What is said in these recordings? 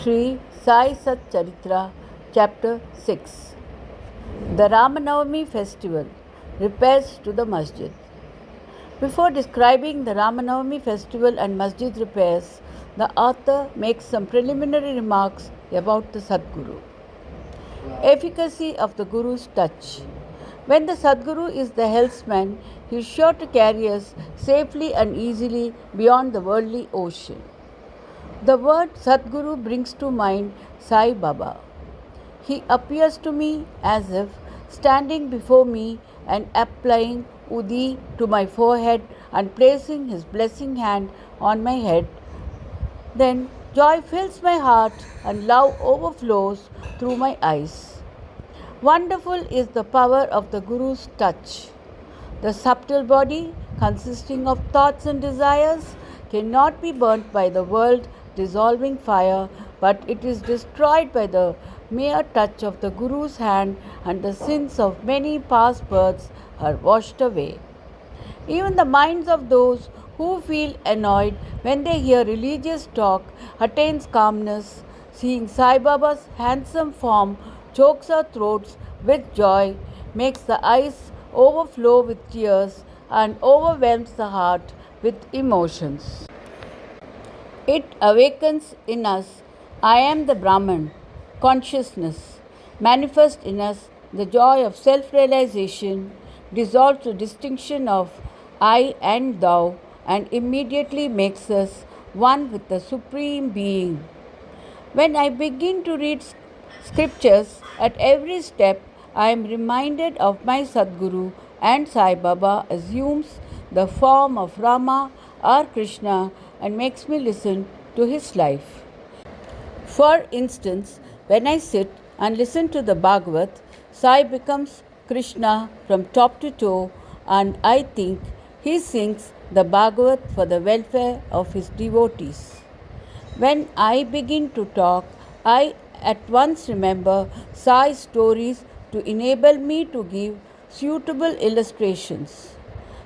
Sri Sai Sat Charitra, Chapter 6. The Ramanavami Festival, Repairs to the Masjid. Before describing the Ramanavami festival and masjid repairs, the author makes some preliminary remarks about the Sadguru. Efficacy of the Guru's touch. When the Sadguru is the helmsman, he is sure to carry us safely and easily beyond the worldly ocean. The word Sadguru brings to mind Sai Baba. He appears to me as if standing before me and applying Udi to my forehead and placing his blessing hand on my head. Then joy fills my heart and love overflows through my eyes. Wonderful is the power of the Guru's touch. The subtle body, consisting of thoughts and desires, cannot be burnt by the world dissolving fire, but it is destroyed by the mere touch of the Guru's hand, and the sins of many past births are washed away. Even the minds of those who feel annoyed when they hear religious talk attains calmness. Seeing Sai Baba's handsome form chokes our throats with joy, makes the eyes overflow with tears, and overwhelms the heart with emotions. It awakens in us, I am the Brahman, consciousness, manifests in us the joy of self-realization, dissolves the distinction of I and thou, and immediately makes us one with the Supreme Being. When I begin to read scriptures, at every step I am reminded of my Sadguru, and Sai Baba assumes the form of Rama or Krishna and makes me listen to his life. For instance, when I sit and listen to the Bhagavat, Sai becomes Krishna from top to toe, and I think he sings the Bhagavat for the welfare of his devotees. When I begin to talk, I at once remember Sai's stories to enable me to give suitable illustrations.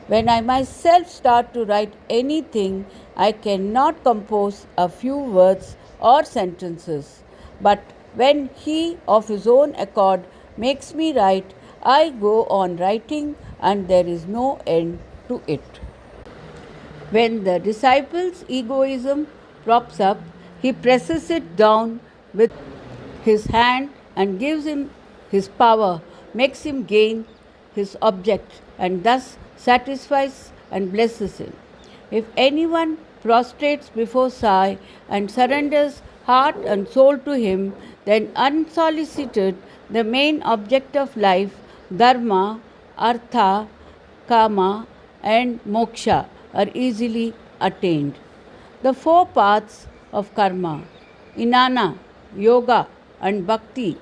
When I myself start to write anything, I cannot compose a few words or sentences. But when he of his own accord makes me write, I go on writing, and there is no end to it. When the disciple's egoism props up, he presses it down with his hand and gives him his power, makes him gain his object, and thus satisfies and blesses him. If anyone prostrates before Sai and surrenders heart and soul to him, then unsolicited, the main object of life, dharma, artha, kama, and moksha, are easily attained. The four paths of karma, jnana, yoga, and bhakti,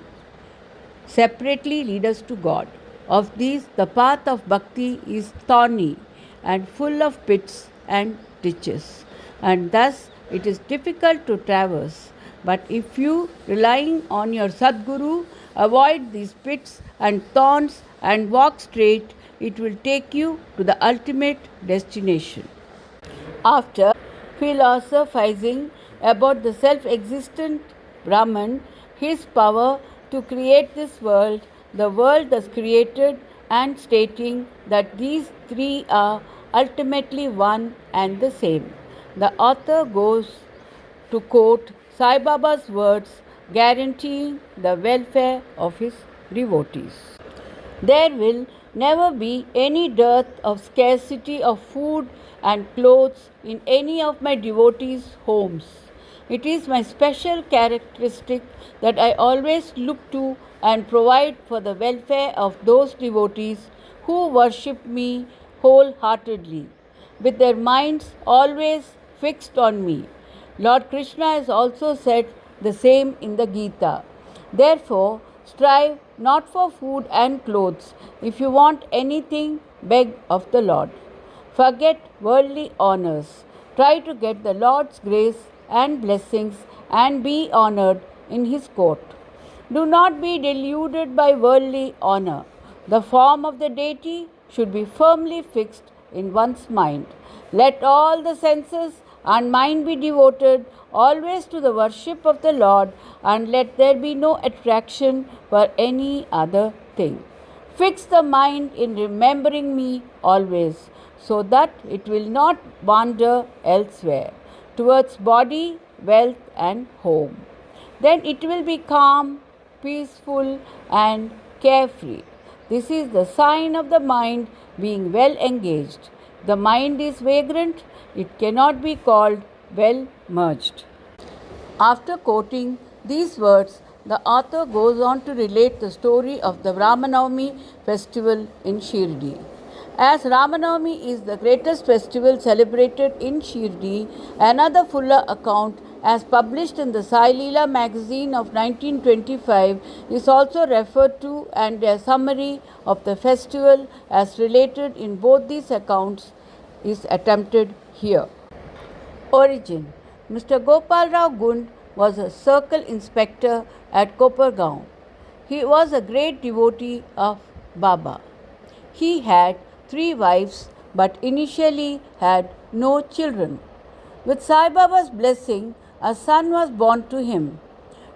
separately lead us to God. Of these, the path of bhakti is thorny and full of pits and ditches, and thus it is difficult to traverse. But if you, relying on your Sadguru, avoid these pits and thorns and walk straight, it will take you to the ultimate destination. After philosophizing about the self-existent Brahman, his power to create this world, the world thus created, and stating that these three are ultimately one and the same, the author goes to quote Sai Baba's words, guaranteeing the welfare of his devotees. There will never be any dearth of scarcity of food and clothes in any of my devotees' homes. It is my special characteristic that I always look to and provide for the welfare of those devotees who worship me wholeheartedly, with their minds always fixed on me. Lord Krishna has also said the same in the Gita. Therefore, strive not for food and clothes. If you want anything, beg of the Lord. Forget worldly honors. Try to get the Lord's grace and blessings and be honored in his court. Do not be deluded by worldly honor. The form of the deity should be firmly fixed in one's mind. Let all the senses and mind be devoted always to the worship of the Lord, and let there be no attraction for any other thing. Fix the mind in remembering me always, so that it will not wander elsewhere, towards body, wealth, and home. Then it will be calm, peaceful, and carefree. This is the sign of the mind being well engaged. The mind is vagrant, it cannot be called well merged. After quoting these words, the author goes on to relate the story of the Ramanavami festival in Shirdi. As Ramanavami is the greatest festival celebrated in Shirdi, another fuller account, as published in the Sai Leela magazine of 1925, is also referred to, and a summary of the festival as related in both these accounts is attempted here. Origin: Mr. Gopal Rao Gund was a circle inspector at Kopargaon. He was a great devotee of Baba. He had 3 wives but initially had no children. With Sai Baba's blessing, a son was born to him.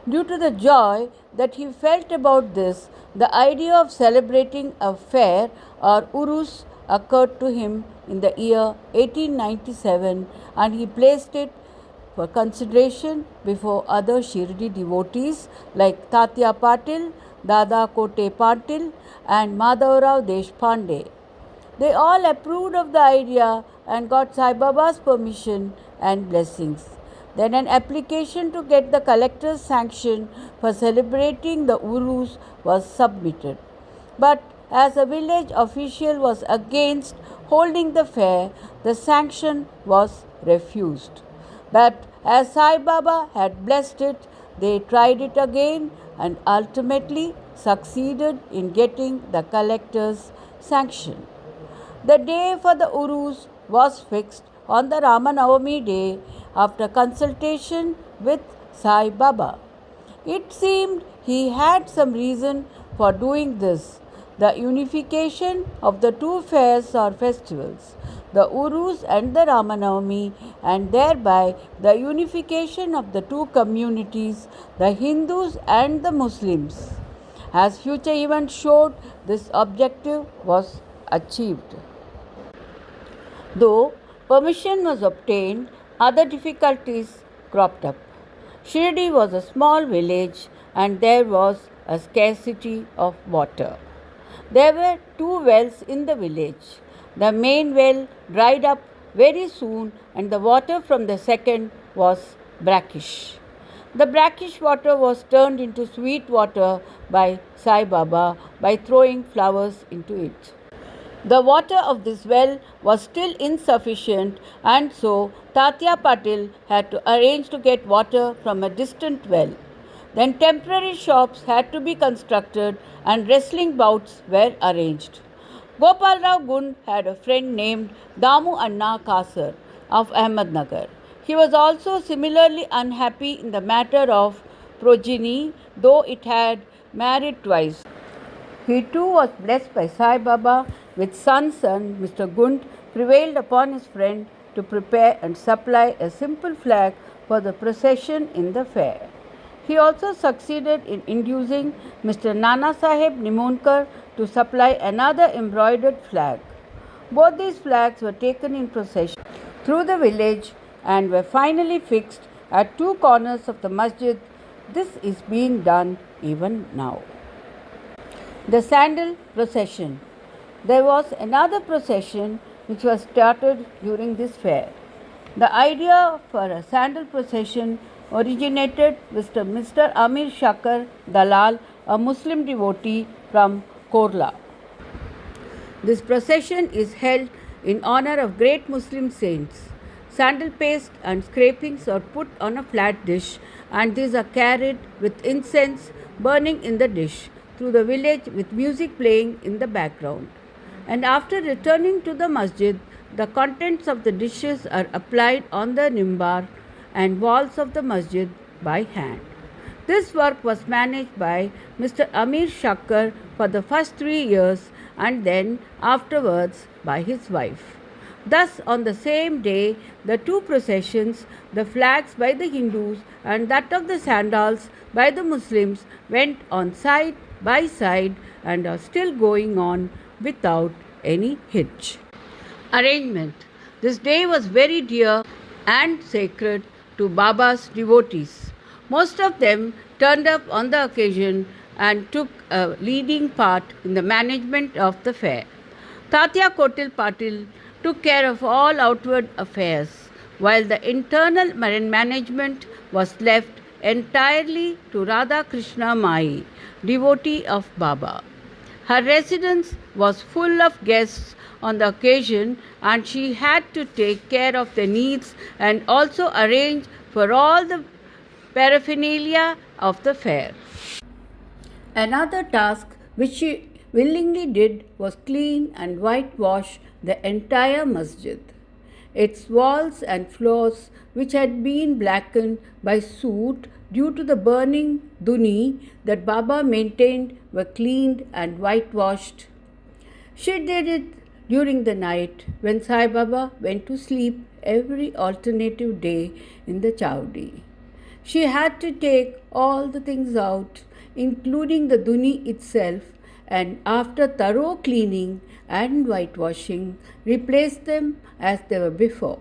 Due to the joy that he felt about this, the idea of celebrating a fair or urus occurred to him in the year 1897, and he placed it for consideration before other Shirdi devotees like Tatya Patil, Dada Kote Patil, and Madhavrao Deshpande. They all approved of the idea and got Sai Baba's permission and blessings. Then an application to get the collector's sanction for celebrating the Urus was submitted. But as a village official was against holding the fair, the sanction was refused. But as Sai Baba had blessed it, they tried it again and ultimately succeeded in getting the collector's sanction. The day for the Urus was fixed on the Ramanavami day after consultation with Sai Baba. It seemed he had some reason for doing this: the unification of the 2 fairs or festivals, the Urus and the Ramanavami, and thereby the unification of the 2 communities, the Hindus and the Muslims. As future events showed, this objective was achieved. Though permission was obtained, other difficulties cropped up. Shirdi was a small village and there was a scarcity of water. There were 2 wells in the village. The main well dried up very soon and the water from the second was brackish. The brackish water was turned into sweet water by Sai Baba by throwing flowers into it. The water of this well was still insufficient, and so Tatya Patil had to arrange to get water from a distant well. Then temporary shops had to be constructed and wrestling bouts were arranged. Gopal Rao Gund had a friend named Damu Anna Kasar of Ahmednagar. He was also similarly unhappy in the matter of progeny, though it had married twice. He too was blessed by Sai Baba, with son Mr. Gund prevailed upon his friend to prepare and supply a simple flag for the procession in the fair. He also succeeded in inducing Mr. Nana Sahib Nimunkar to supply another embroidered flag. Both these flags were taken in procession through the village and were finally fixed at 2 corners of the masjid. This is being done even now. The Sandal Procession. There was another procession which was started during this fair. The idea for a sandal procession originated with Mr. Amir Shakar Dalal, a Muslim devotee from Korla. This procession is held in honor of great Muslim saints. Sandal paste and scrapings are put on a flat dish, and these are carried with incense burning in the dish through the village with music playing in the background. And after returning to the masjid, the contents of the dishes are applied on the mimbar and walls of the masjid by hand. This work was managed by Mr. Amir Shakkar for the first 3 years and then afterwards by his wife. Thus, on the same day, the two processions, the flags by the Hindus and that of the sandals by the Muslims, went on side by side and are still going on without any hitch. Arrangement. This day was very dear and sacred to Baba's devotees. Most of them turned up on the occasion and took a leading part in the management of the fair. Tatya Kotil Patil took care of all outward affairs, while the internal management was left entirely to Radha Krishna Mai, devotee of Baba. Her residence was full of guests on the occasion, and she had to take care of their needs and also arrange for all the paraphernalia of the fair. Another task which she willingly did was clean and whitewash the entire masjid. Its walls and floors, which had been blackened by soot due to the burning duni that Baba maintained, were cleaned and whitewashed. She did it during the night when Sai Baba went to sleep every alternative day in the Chowdi. She had to take all the things out, including the duni itself, and after thorough cleaning and whitewashing, replace them as they were before.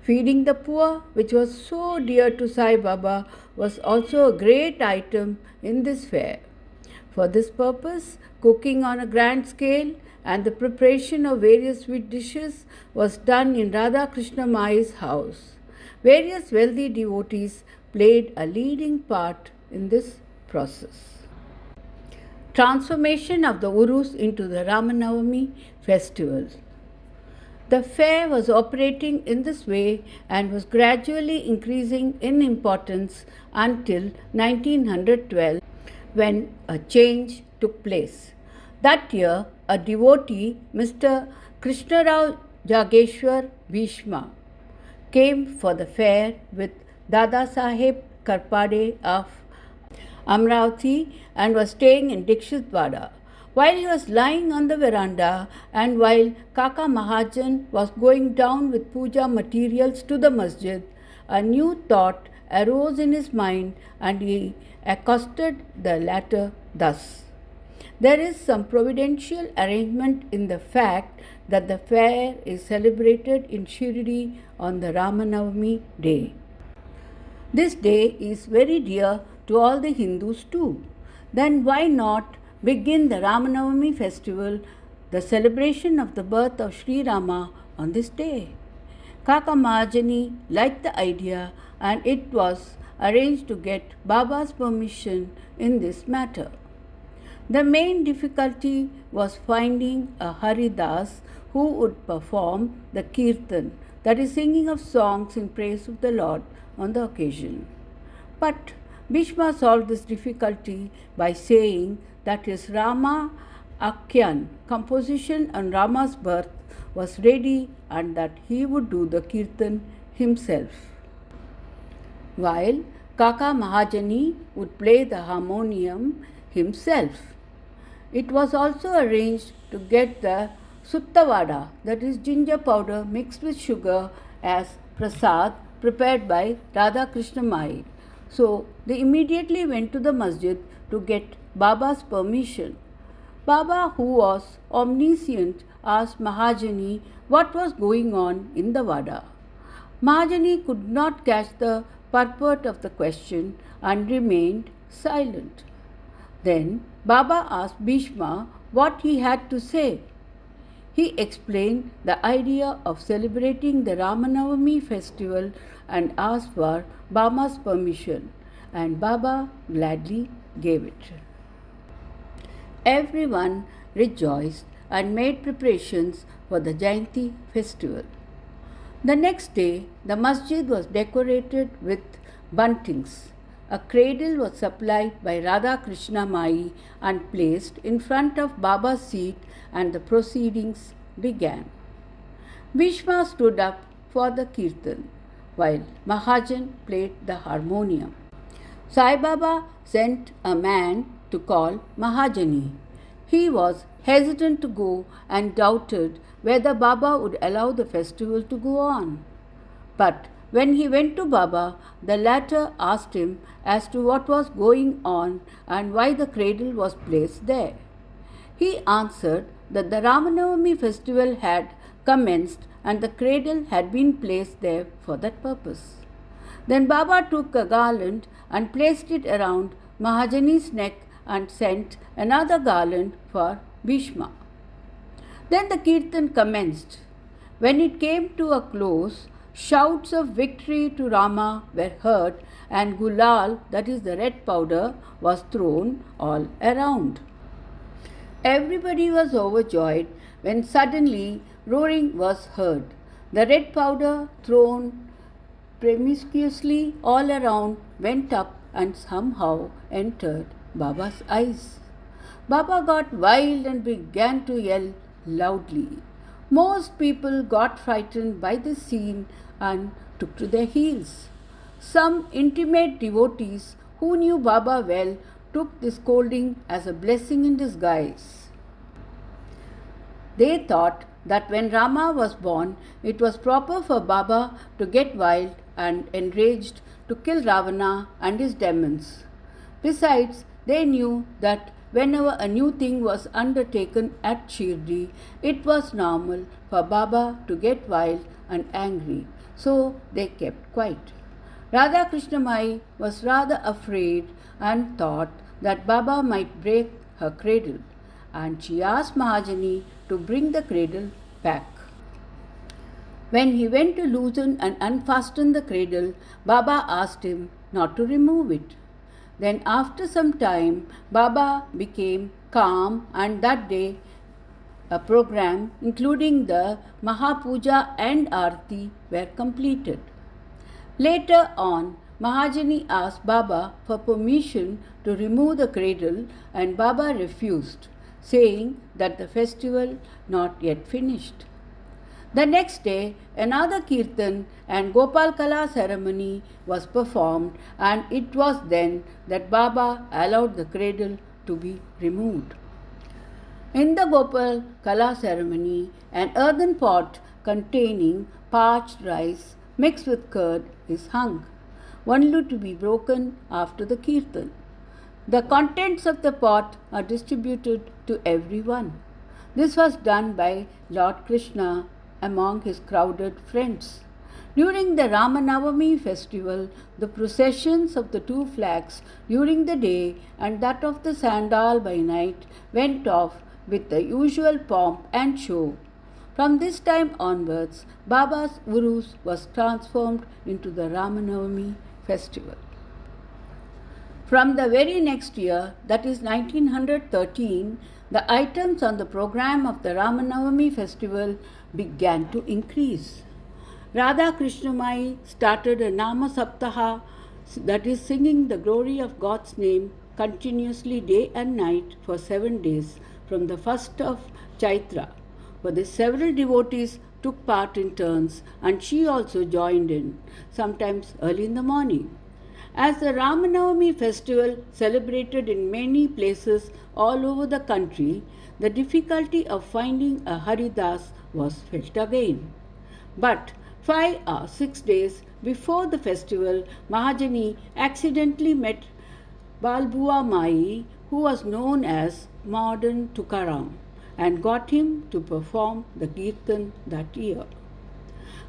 Feeding the poor, which was so dear to Sai Baba, was also a great item in this fair. For this purpose, cooking on a grand scale and the preparation of various sweet dishes was done in Radha Krishna Mai's house. Various wealthy devotees played a leading part in this process. Transformation of the Urus into the Ramanavami festival. The fair was operating in this way and was gradually increasing in importance until 1912, when a change took place. That year, a devotee, Mr. Krishnarao Jageshwar Bhishma, came for the fair with Dada Saheb Karpade of Amravati and was staying in Dikshitwada. While he was lying on the veranda and while Kaka Mahajan was going down with puja materials to the masjid, a new thought arose in his mind and he accosted the latter thus. There is some providential arrangement in the fact that the fair is celebrated in Shirdi on the Ramanavami day. This day is very dear to all the Hindus too. Then why not begin the Ramanavami festival, the celebration of the birth of Sri Rama, on this day? Kaka Mahajani liked the idea and it was arranged to get Baba's permission in this matter. The main difficulty was finding a Haridas who would perform the Kirtan, that is, singing of songs in praise of the Lord on the occasion. But Bhishma solved this difficulty by saying that his Rama Akhyan composition on Rama's birth was ready and that he would do the Kirtan himself, while Kaka Mahajani would play the harmonium himself. It was also arranged to get the Suttavada, that is ginger powder mixed with sugar, as prasad prepared by Radha Krishna Mai. So they immediately went to the masjid to get Baba's permission. Baba, who was omniscient, asked Mahajani what was going on in the Vada. Mahajani could not catch the purport of the question and remained silent. Then Baba asked Bhishma what he had to say. He explained the idea of celebrating the Ramanavami festival and asked for Bama's permission, and Baba gladly gave it. Everyone rejoiced and made preparations for the Jayanti festival. The next day, the masjid was decorated with buntings. A cradle was supplied by Radha Krishna Mai and placed in front of Baba's seat, and the proceedings began. Bhishma stood up for the Kirtan, while Mahajan played the harmonium. Sai Baba sent a man to call Mahajani. He was hesitant to go and doubted whether Baba would allow the festival to go on. But when he went to Baba, the latter asked him as to what was going on and why the cradle was placed there. He answered that the Ramanavami festival had commenced and the cradle had been placed there for that purpose. Then Baba took a garland and placed it around Mahajani's neck and sent another garland for Bhishma. Then the kirtan commenced. When it came to a close, shouts of victory to Rama were heard and gulal, that is the red powder, was thrown all around. Everybody was overjoyed when suddenly roaring was heard. The red powder thrown promiscuously all around went up and somehow entered Baba's eyes. Baba got wild and began to yell loudly. Most people got frightened by this scene and took to their heels. Some intimate devotees who knew Baba well took this scolding as a blessing in disguise. They thought that when Rama was born, it was proper for Baba to get wild and enraged to kill Ravana and his demons. Besides, they knew that whenever a new thing was undertaken at Shirdi, it was normal for Baba to get wild and angry, so they kept quiet. Radha Krishnamai was rather afraid and thought that Baba might break her cradle, and she asked Mahajani to bring the cradle back. When he went to loosen and unfasten the cradle, Baba asked him not to remove it. Then after some time, Baba became calm, and that day a program including the Mahapuja and Aarti were completed. Later on, Mahajani asked Baba for permission to remove the cradle and Baba refused, saying that the festival not yet finished. The next day, another kirtan and Gopal Kala ceremony was performed, and it was then that Baba allowed the cradle to be removed. In the Gopal Kala ceremony, an earthen pot containing parched rice mixed with curd is hung, only to be broken after the kirtan. The contents of the pot are distributed to everyone. This was done by Lord Krishna among his crowded friends. During the Ramanavami festival, the processions of the two flags during the day and that of the sandal by night went off with the usual pomp and show. From this time onwards, Baba's Urus was transformed into the Ramanavami festival. From the very next year, that is 1913, the items on the program of the Ramanavami festival began to increase. Radha Krishnamai started a Nama Saptaha, that is singing the glory of God's name continuously day and night for 7 days from the 1st of Chaitra. For this, several devotees took part in turns, and she also joined in, sometimes early in the morning. As the Ramanavami festival celebrated in many places all over the country, the difficulty of finding a Haridas was felt again. But 5 or 6 days before the festival, Mahajani accidentally met Balbua Mai, who was known as Modern Tukaram, and got him to perform the Kirtan that year.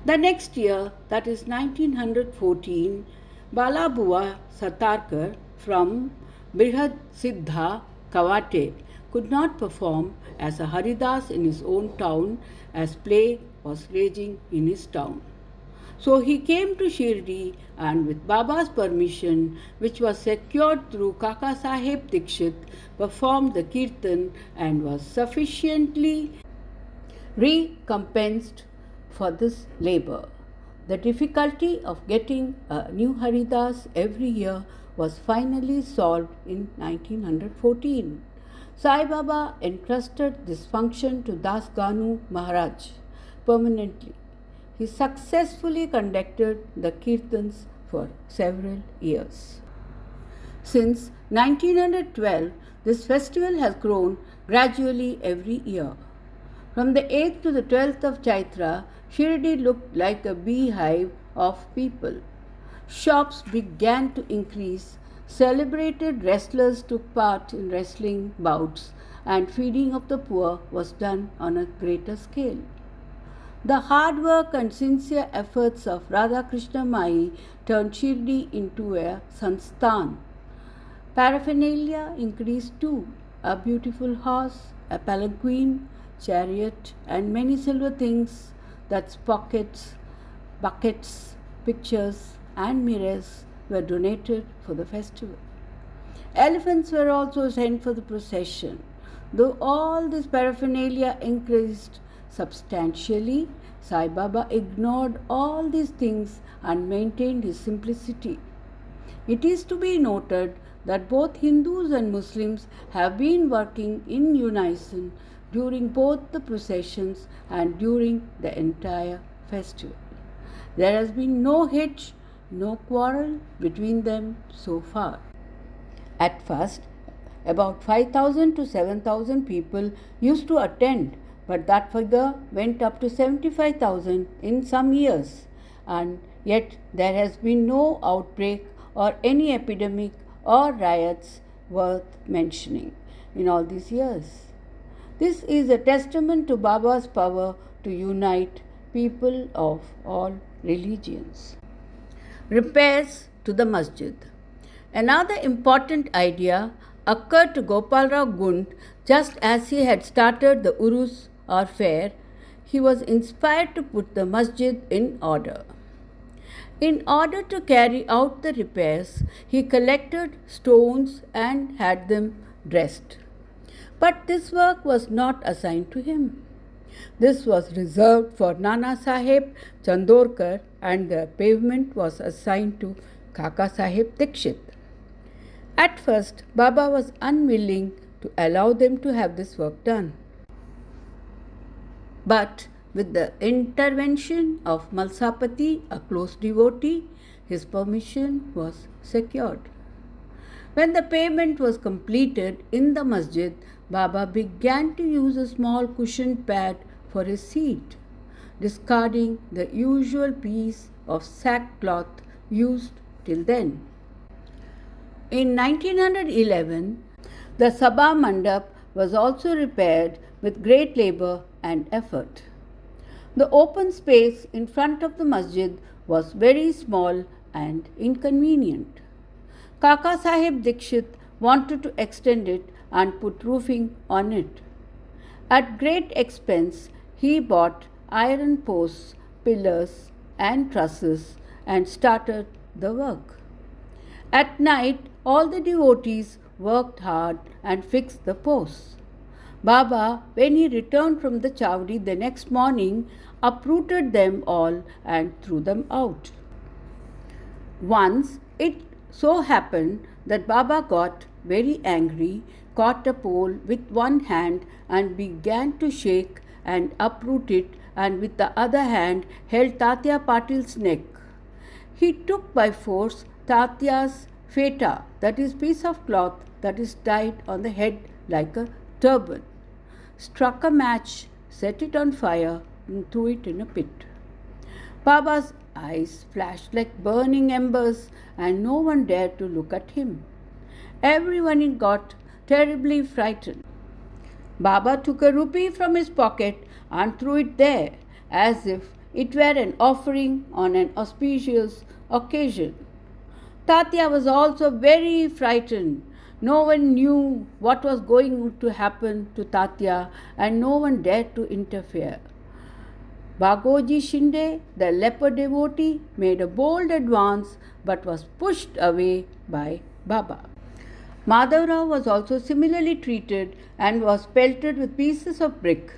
The next year, that is 1914, Balabua Satarkar from Brihad Siddha Kawate could not perform as a Haridas in his own town as plague was raging in his town. So he came to Shirdi and with Baba's permission, which was secured through Kaka Saheb Dikshit, performed the Kirtan and was sufficiently recompensed for this labor. The difficulty of getting a new Haridas every year was finally solved in 1914. Sai Baba entrusted this function to Das Ganu Maharaj permanently. He successfully conducted the Kirtans for several years. Since 1912, this festival has grown gradually every year. From the 8th to the 12th of Chaitra, Shirdi looked like a beehive of people. Shops began to increase, celebrated wrestlers took part in wrestling bouts, and feeding of the poor was done on a greater scale. The hard work and sincere efforts of Radhakrishna Mai turned Shirdi into a sansthan. Paraphernalia increased too: a beautiful horse, a palanquin, chariot, and many silver things, that's pockets, buckets, pictures, and mirrors, were donated for the festival. Elephants were also sent for the procession. Though all this paraphernalia increased substantially, Sai Baba ignored all these things and maintained his simplicity. It is to be noted that both Hindus and Muslims have been working in unison during both the processions and during the entire festival. There has been no hitch, no quarrel between them so far. At first, about 5,000 to 7,000 people used to attend, but that figure went up to 75,000 in some years, and yet there has been no outbreak or any epidemic or riots worth mentioning in all these years. This is a testament to Baba's power to unite people of all religions. Repairs to the masjid. Another important idea occurred to Gopalrao Gund just as he had started the Urus or fair. He was inspired to put the masjid in order. In order to carry out the repairs, he collected stones and had them dressed. But this work was not assigned to him. This was reserved for Nana Sahib Chandorkar, and the pavement was assigned to Kaka Sahib Dikshit. At first, Baba was unwilling to allow them to have this work done. But with the intervention of Malsapati, a close devotee, his permission was secured. When the pavement was completed in the masjid, Baba began to use a small cushioned pad for his seat, discarding the usual piece of sackcloth used till then. In 1911, the Sabha Mandap was also repaired with great labor and effort. The open space in front of the masjid was very small and inconvenient. Kaka Sahib Dikshit wanted to extend it and put roofing on it. At great expense, he bought iron posts, pillars, and trusses and started the work. At night, all the devotees worked hard and fixed the posts. Baba, when he returned from the Chawdi the next morning, uprooted them all and threw them out. Once it so happened that Baba got very angry, caught a pole with one hand and began to shake and uproot it, and with the other hand held Tatya Patil's neck. He took by force Tatya's feta, that is piece of cloth that is tied on the head like a turban, struck a match, set it on fire, and threw it in a pit. Baba's eyes flashed like burning embers, and no one dared to look at him. Everyone got terribly frightened. Baba took a rupee from his pocket and threw it there, as if it were an offering on an auspicious occasion. Tatya was also very frightened. No one knew what was going to happen to Tatya, and no one dared to interfere. Bagoji Shinde, the leper devotee, made a bold advance but was pushed away by Baba. Madhavrao was also similarly treated and was pelted with pieces of brick.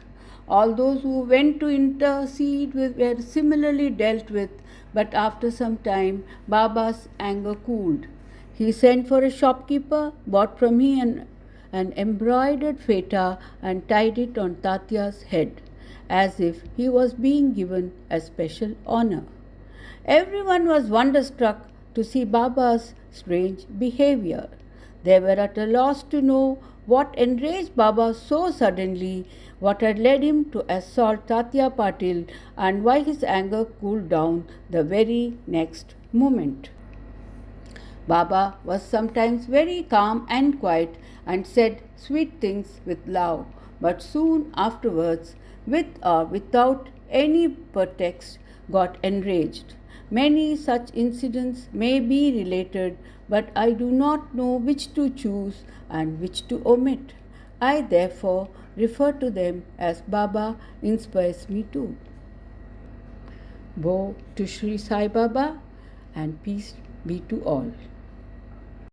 All those who went to intercede were similarly dealt with, but after some time Baba's anger cooled. He sent for a shopkeeper, bought from him an embroidered feta and tied it on Tatya's head, as if he was being given a special honor. Everyone was wonderstruck to see Baba's strange behavior. They were at a loss to know What enraged Baba so suddenly, what had led him to assault Tatya Patil, and why his anger cooled down the very next moment. Baba was sometimes very calm and quiet and said sweet things with love, but soon afterwards, with or without any pretext, got enraged. Many such incidents may be related, but I do not know which to choose and which to omit. I therefore refer to them as Baba inspires me to. Bow to Sri Sai Baba and peace be to all.